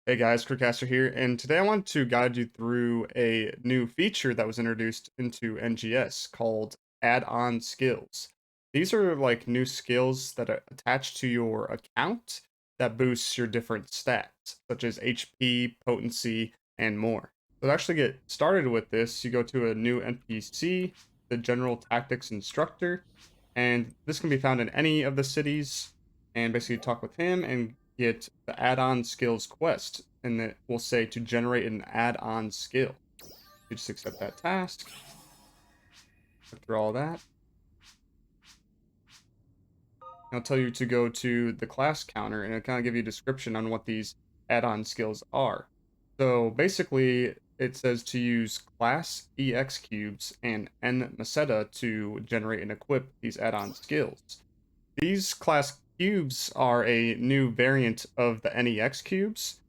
Hey guys, Crewcaster here, and today I want to guide you through a new feature that was introduced into NGS called Add-on Skills. These are like new skills that are attached to your account that boosts your different stats, such as HP, potency, and more. So to actually get started with this, you go to a new NPC, the General Tactics Instructor, and this can be found in any of the cities, and basically talk with him and get the add-on skills quest, and it will say to generate an add-on skill. You just accept that task, go through all that. It'll tell you to go to the class counter, and it'll kind of give you a description on what these add-on skills are. So basically, it says to use class EX cubes and N Meseta to generate and equip these add-on skills. These class cubes are a new variant of the NEX cubes.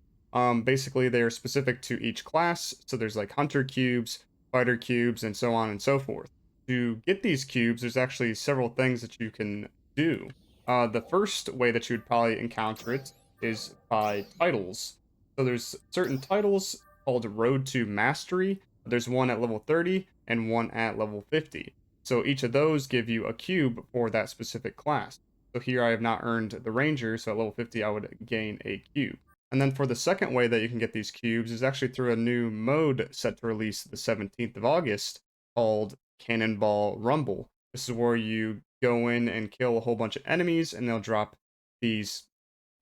Basically, they are specific to each class. So there's like hunter cubes, fighter cubes, and so on and so forth. To get these cubes, there's actually several things that you can do. The first way that you would probably encounter it is by titles. So there's certain titles called Road to Mastery. There's one at level 30 and one at level 50. So each of those give you a cube for that specific class. So here I have not earned the Ranger, so at level 50 I would gain a cube. And then for the second way that you can get these cubes is actually through a new mode set to release the 17th of August called Cannonball Rumble. This is where you go in and kill a whole bunch of enemies, and they'll drop these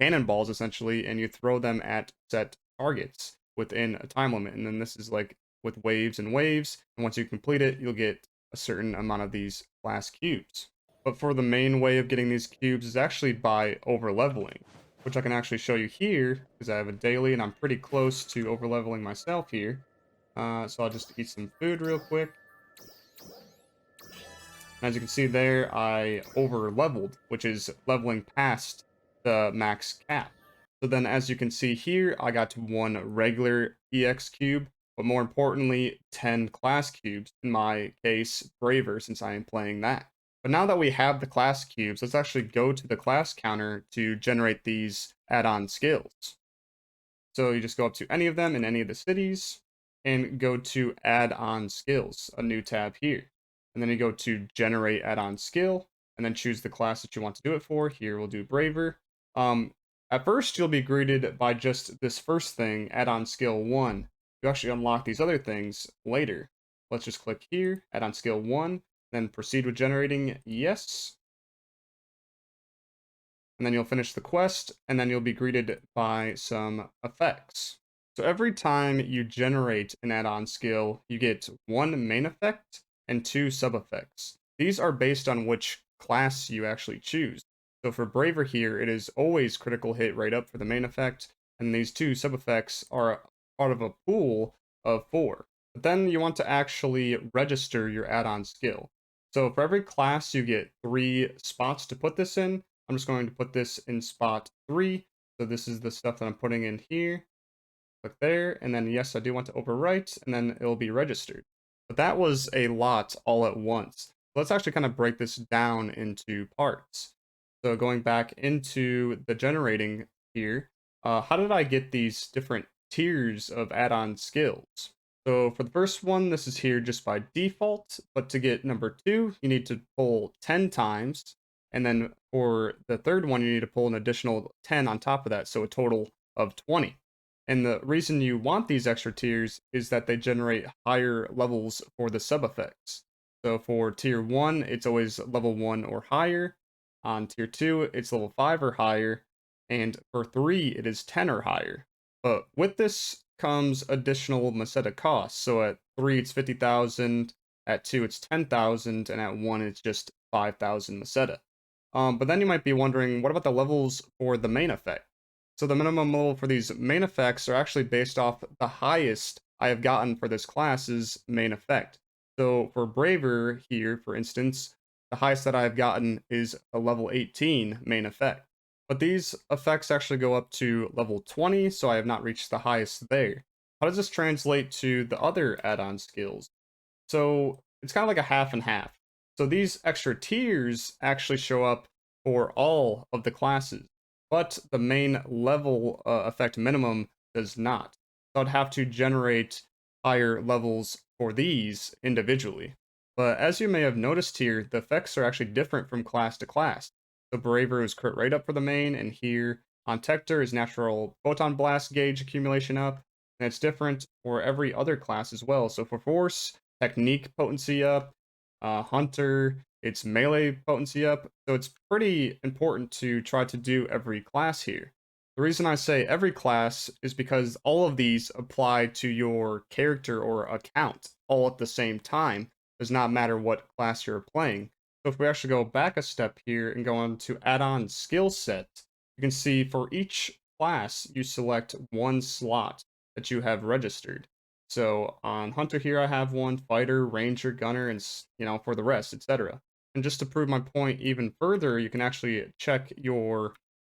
cannonballs essentially, and you throw them at set targets within a time limit. And then this is like with waves and waves, and once you complete it, you'll get a certain amount of these class cubes. But for the main way of getting these cubes is actually by over leveling, which I can actually show you here because I have a daily and I'm pretty close to over leveling myself here. So I'll just eat some food real quick. And as you can see there, I over leveled, which is leveling past the max cap. So then as you can see here, I got one regular EX cube, but more importantly, 10 class cubes, in my case, Braver, since I am playing that. But now that we have the class cubes, let's actually go to the class counter to generate these add-on skills. So you just go up to any of them in any of the cities and go to add-on skills, a new tab here. And then you go to generate add-on skill and then choose the class that you want to do it for. Here we'll do Braver. At first you'll be greeted by just this first thing, add-on skill 1. You actually unlock these other things later. Let's just click here, add-on skill 1, then proceed with generating, yes. And then you'll finish the quest, and then you'll be greeted by some effects. So every time you generate an add-on skill, you get one main effect and two sub-effects. These are based on which class you actually choose. So for Braver here, it is always critical hit right up for the main effect, and these two sub-effects are part of a pool of 4. But then you want to actually register your add-on skill. So for every class, you get 3 spots to put this in. I'm just going to put this in spot 3. So this is the stuff that I'm putting in here. Click there, and then yes, I do want to overwrite, and then it'll be registered. But that was a lot all at once. Let's actually kind of break this down into parts. So going back into the generating here, how did I get these different tiers of add-on skills? So for the first one, this is here just by default, but to get number 2, you need to pull 10 times, and then for the third one, you need to pull an additional 10 on top of that, so a total of 20. And the reason you want these extra tiers is that they generate higher levels for the sub effects. So for tier 1, it's always level 1 or higher. On tier 2, it's level 5 or higher. And for 3, it is 10 or higher. But with this comes additional Meseta costs. So at 3, it's 50,000. At 2, it's 10,000. And at 1, it's just 5,000 Meseta. But then you might be wondering, what about the levels for the main effect? So the minimum level for these main effects are actually based off the highest I have gotten for this class's main effect. So for Braver here, for instance, the highest that I've gotten is a level 18 main effect. But these effects actually go up to level 20, so I have not reached the highest there. How does this translate to the other add-on skills? So it's kind of like a half and half. So these extra tiers actually show up for all of the classes, but the main level effect minimum does not. So I'd have to generate higher levels for these individually. But as you may have noticed here, the effects are actually different from class to class. So Braver is crit rate up for the main, and here on Tector is natural photon blast gauge accumulation up, and it's different for every other class as well. So for Force, technique potency up, Hunter, it's melee potency up. So it's pretty important to try to do every class here. The reason I say every class is because all of these apply to your character or account all at the same time. Does not matter what class you're playing. So if we actually go back a step here and go on to add-on skill set, you can see for each class you select one slot that you have registered. So on Hunter here I have one, Fighter, Ranger, Gunner, and for the rest, etc. And just to prove my point even further, you can actually check your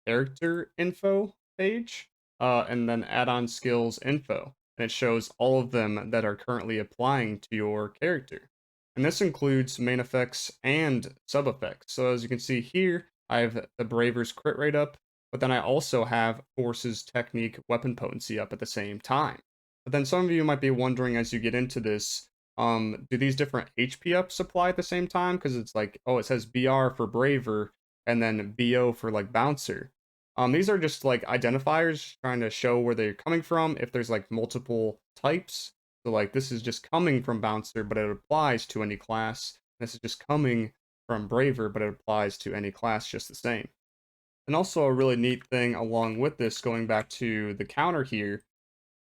character info page, and then add-on skills info, and it shows all of them that are currently applying to your character. And this includes main effects and sub effects. So as you can see here, I have the Braver's crit rate up, but then I also have Force's technique weapon potency up at the same time. But then some of you might be wondering as you get into this, do these different HP ups apply at the same time? Because it's like, oh, it says BR for Braver and then BO for like Bouncer. These are just like identifiers trying to show where they're coming from if there's like multiple types. So like this is just coming from Bouncer, but it applies to any class. This is just coming from Braver, but it applies to any class just the same. And also a really neat thing along with this, going back to the counter here,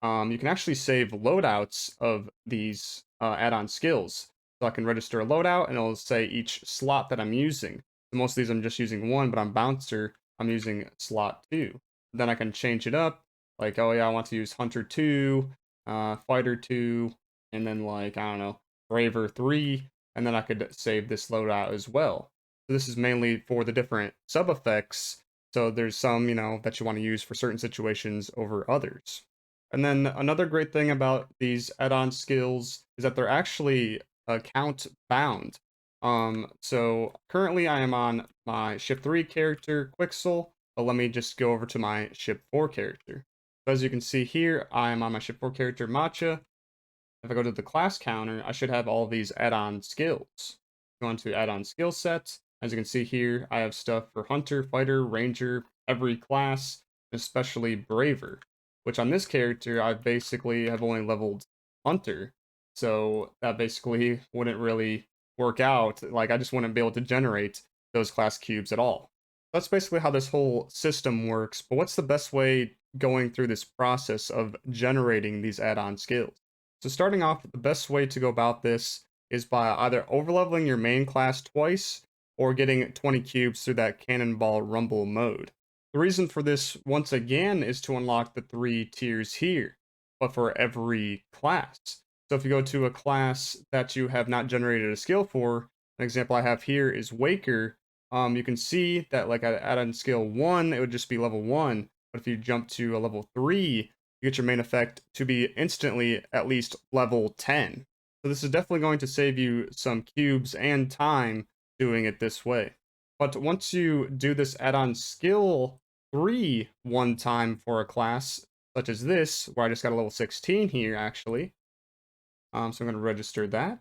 you can actually save loadouts of these add-on skills. So I can register a loadout and it'll say each slot that I'm using. So most of these I'm just using one, but on Bouncer, I'm using slot 2. Then I can change it up, like, oh yeah, I want to use Hunter 2, Fighter 2, and then like, I don't know, Braver 3, and then I could save this loadout as well. So this is mainly for the different sub-effects, so there's some, that you want to use for certain situations over others. And then another great thing about these add-on skills is that they're actually account bound. So currently I am on my ship 3 character, Quixel, but let me just go over to my ship 4 character. So as you can see here, I am on my ship 4 character, Matcha. If I go to the class counter, I should have all these add-on skills. Go on to add-on skill sets. As you can see here, I have stuff for Hunter, Fighter, Ranger, every class, especially Braver, which on this character, I basically have only leveled Hunter. So that basically wouldn't really work out. Like, I just wouldn't be able to generate those class cubes at all. That's basically how this whole system works. But what's the best way going through this process of generating these add-on skills? So starting off, the best way to go about this is by either overleveling your main class twice or getting 20 cubes through that Cannonball Rumble mode. The reason for this, once again, is to unlock the 3 tiers here, but for every class. So if you go to a class that you have not generated a skill for, an example I have here is Waker, you can see that like at on skill 1, it would just be level 1, but if you jump to a level 3, you get your main effect to be instantly at least level 10. So this is definitely going to save you some cubes and time doing it this way. But once you do this add-on skill 3 one time for a class, such as this, where I just got a level 16 here actually, so I'm going to register that.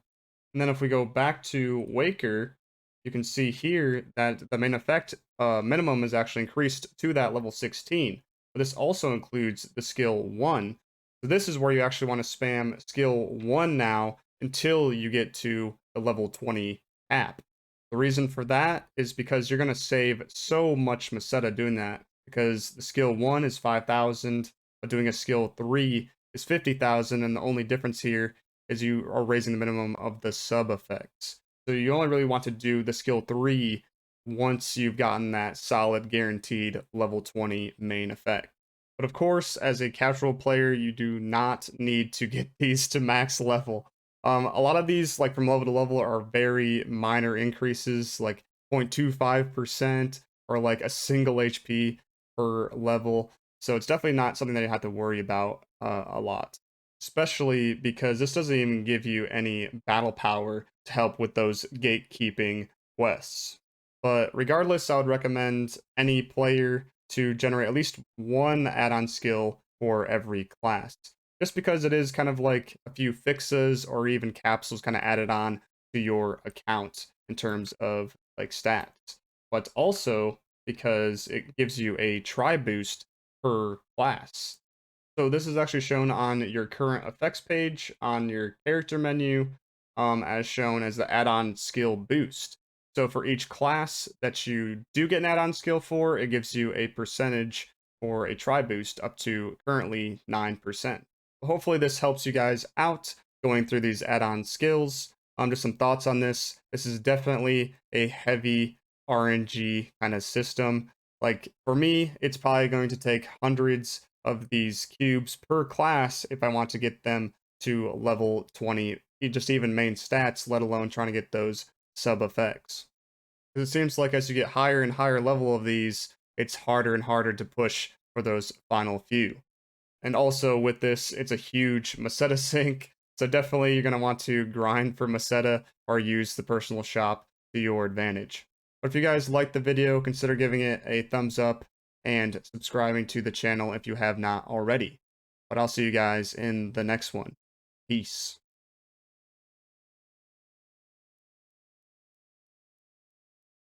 And then if we go back to Waker, you can see here that the main effect minimum is actually increased to that level 16. But this also includes the skill 1. So this is where you actually want to spam skill 1 now until you get to the level 20 app. The reason for that is because you're going to save so much Meseta doing that, because the skill 1 is 5,000, but doing a skill 3 is 50,000, and the only difference here is you are raising the minimum of the sub effects. So you only really want to do the skill 3 once you've gotten that solid guaranteed level 20 main effect. But of course, as a casual player, you do not need to get these to max level. A lot of these, like from level to level, are very minor increases, like 0.25% or like a single HP per level. So it's definitely not something that you have to worry about a lot, especially because this doesn't even give you any battle power to help with those gatekeeping quests. But regardless, I would recommend any player to generate at least one add-on skill for every class. Just because it is kind of like a few fixes or even capsules kind of added on to your account in terms of like stats. But also because it gives you a Triboost per class. So this is actually shown on your current effects page on your character menu, as shown as the add-on skill boost. So for each class that you do get an add-on skill for, it gives you a percentage for a tri boost up to currently 9%. Hopefully this helps you guys out going through these add-on skills. Just some thoughts on this. This is definitely a heavy RNG kind of system. Like for me, it's probably going to take hundreds of these cubes per class if I want to get them to level 20, just even main stats, let alone trying to get those sub effects. Because it seems like as you get higher and higher level of these, it's harder and harder to push for those final few. And also with this, it's a huge Meseta sink, so definitely you're going to want to grind for Meseta or use the personal shop to your advantage. But if you guys liked the video, consider giving it a thumbs up and subscribing to the channel if you have not already. But I'll see you guys in the next one. Peace.